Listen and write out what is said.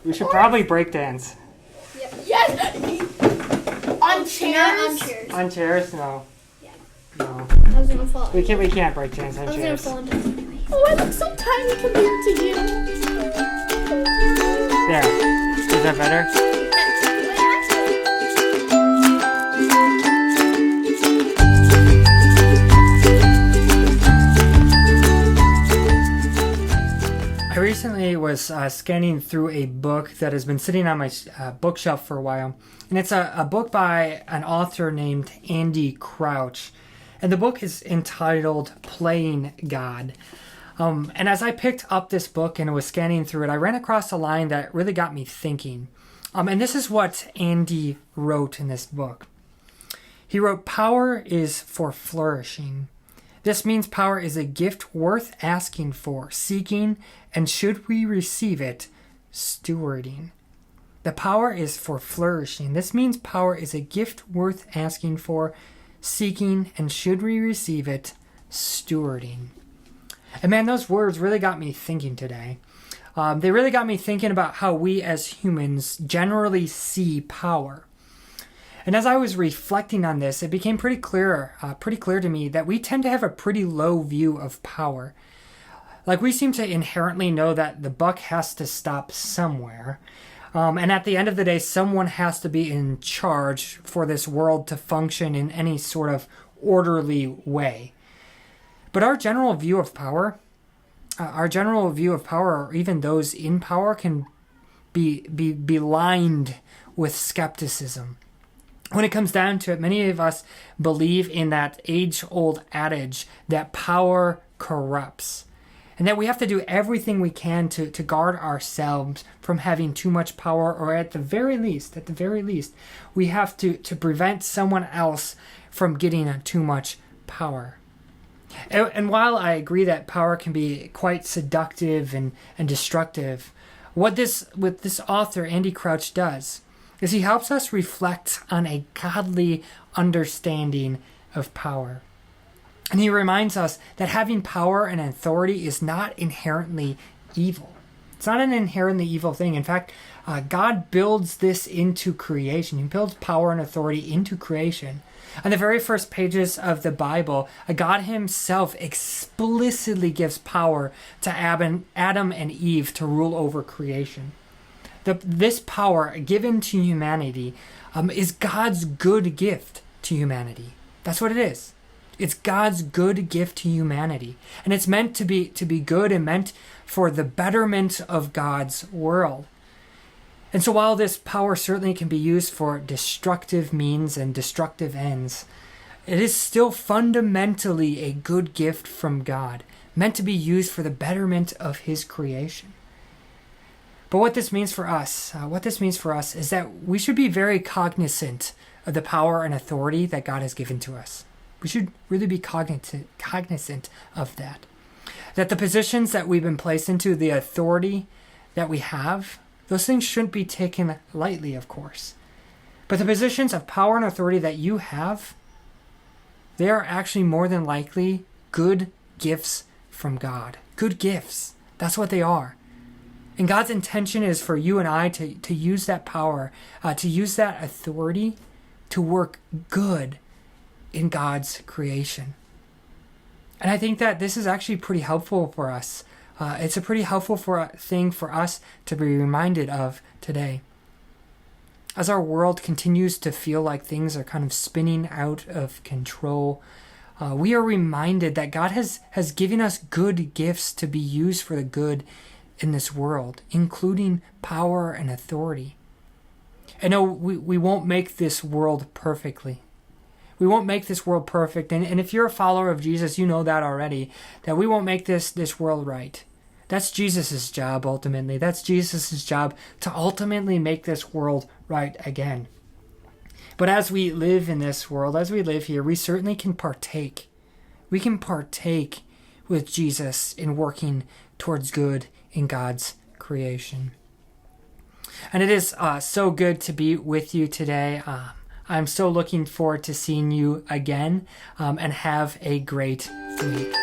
We should probably break dance. Yes! On chairs? On chairs? No. Yeah. No. I was gonna fall. We can't break dance on I was gonna chairs. fall into it. Oh, I look so tiny compared to you. There. Is that better? I recently was scanning through a book that has been sitting on my bookshelf for a while. And it's a book by an author named Andy Crouch. And the book is entitled Playing God. And as I picked up this book and was scanning through it, I ran across a line that really got me thinking. And this is what Andy wrote in this book. He wrote, "Power is for flourishing. This means power is a gift worth asking for, seeking, and should we receive it, stewarding." The power is for flourishing. This means power is a gift worth asking for, seeking, and should we receive it, stewarding. And man, those words really got me thinking today. They really got me thinking about how we as humans generally see power. And as I was reflecting on this, it became pretty clear to me that we tend to have a pretty low view of power. Like, we seem to inherently know that the buck has to stop somewhere. And at the end of the day, someone has to be in charge for this world to function in any sort of orderly way. But our general view of power, or even those in power, can be belied with skepticism. When it comes down to it, many of us believe in that age-old adage that power corrupts, and that we have to do everything we can to guard ourselves from having too much power, or at the very least, we have to prevent someone else from getting too much power. And while I agree that power can be quite seductive and destructive, what this author, Andy Crouch, does is he helps us reflect on a godly understanding of power. And he reminds us that having power and authority is not inherently evil. It's not an inherently evil thing. In fact, God builds this into creation. He builds power and authority into creation. On the very first pages of the Bible, God himself explicitly gives power to Adam and Eve to rule over creation. This power given to humanity is God's good gift to humanity. That's what it is. It's God's good gift to humanity. And it's meant to be good and meant for the betterment of God's world. And so while this power certainly can be used for destructive means and destructive ends, it is still fundamentally a good gift from God, meant to be used for the betterment of his creation. But what this means for us is that we should be very cognizant of the power and authority that God has given to us. We should really be cognizant of that. That the positions that we've been placed into, the authority that we have, those things shouldn't be taken lightly, of course. But the positions of power and authority that you have, they are actually more than likely good gifts from God. Good gifts. That's what they are. And God's intention is for you and I to use that power, to use that authority to work good in God's creation. And I think that this is actually pretty helpful for us. It's a pretty helpful thing for us to be reminded of today. As our world continues to feel like things are kind of spinning out of control, we are reminded that God has given us good gifts to be used for the good in this world, including power and authority. And no, we won't make this world perfectly. We won't make this world perfect. And if you're a follower of Jesus, you know that already, that we won't make this world right. That's Jesus' job, ultimately. That's Jesus' job to ultimately make this world right again. But as we live in this world, as we live here, we certainly can partake. We can partake with Jesus in working towards good in God's creation. And it is so good to be with you today. I'm so looking forward to seeing you again, and have a great week.